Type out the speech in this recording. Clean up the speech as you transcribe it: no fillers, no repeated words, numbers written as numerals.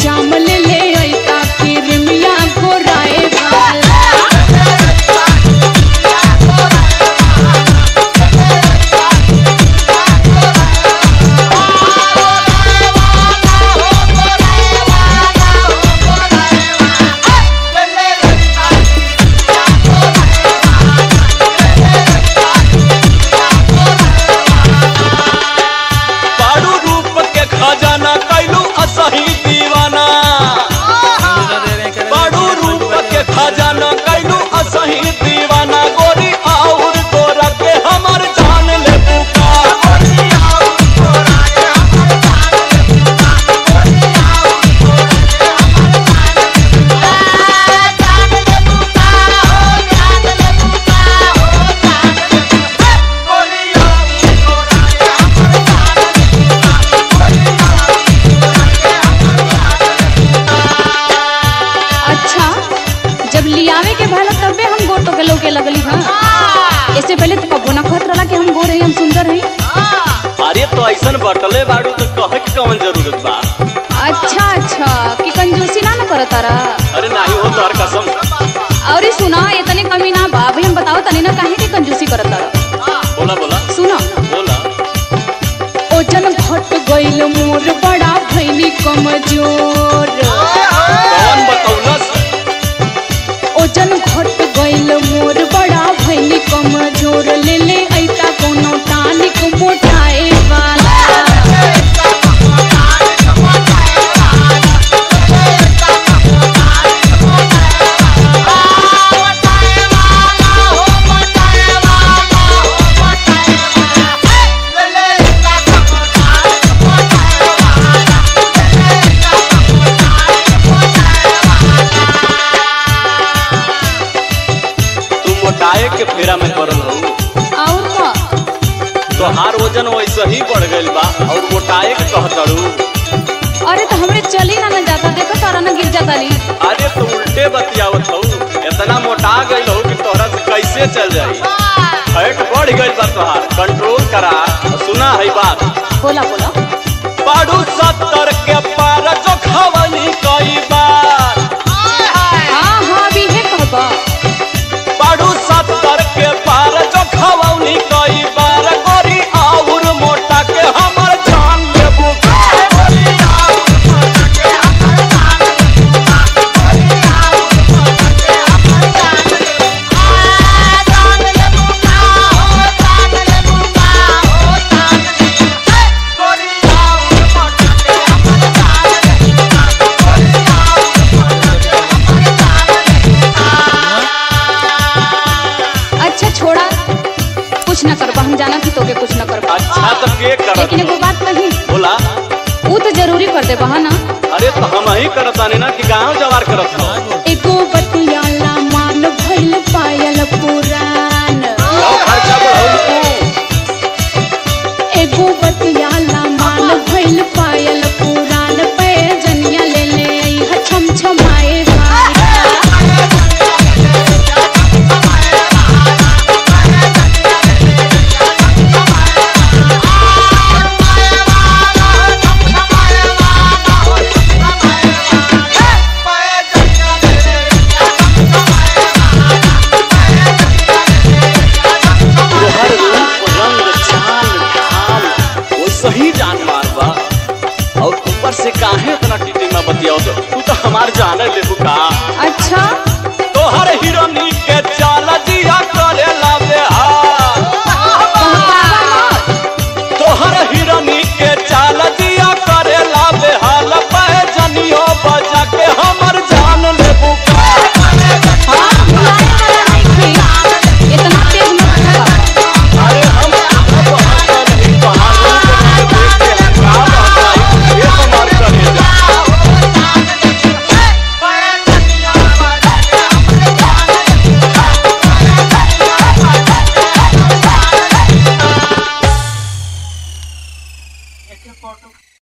जाम ले ले ऐता क्रीमिया घोराए वाला। लगली हाँ। इससे पहले तो कबो ना कहत रहा कि हम गोर हैं, हम सुंदर हैं। अरे तो ऐसा बटले बाड़ू तो कहे के कौन जरूरत बा। अच्छा कि कंजूसी ना करत रहा। अरे नहीं हो तोहर कसम। और सुना इतने कमी ना बा भाई, हम बताओ तनी ना काहे के कंजूसी करत रहा। बोला सुना बोला। ओजन घट गइल मोर बड़ा भइनी कमजोर। कौन बतौलस? ओजन घट गइल मोर बड़ा भइनी कमजोर। ले ले ऐता कोनो टानिक मोटाए वाला। के फेरा में पड़ल रहू और का तोहार वजन वैसे ही बढ़ गइल बा और मोटाए के कहतड़ू। अरे तो हमरे चली ना जाता, देखो तारा ना गिर जाता ली। अरे तो उल्टे बतियावत हूँ, इतना मोटा गइल हो कि तोहरा से कैसे चल जाई। फैट बढ़ गइल बा तोहार, कंट्रोल करा। सुना है बात। बोला बाड़ू 70 के पार जो खवनी कई बार। हाँ भी है कहबा। बाड़ू 70 के पार जो खवनी कई बार। गोरी और मोटा के हमर जान लेबू। कुछ न करबा, हम जाना थी तोके कुछ न करबा। अच्छा तो के करत? लेकिन वो बात नहीं बोला। वो तो जरूरी कर दे बहा ना। अरे तो हम ही करतानी ना कि गांव जवार करत हो। एगो बतियाला मान भइल पायल पुरान। खर्चा बढ़ल तू। एगो बतियाला मान भइल पायल पुरान। पे जनिया ले ले छम छमाए सही जान मार बा। और ऊपर से काहे इतना टीटी में बतियाओ तो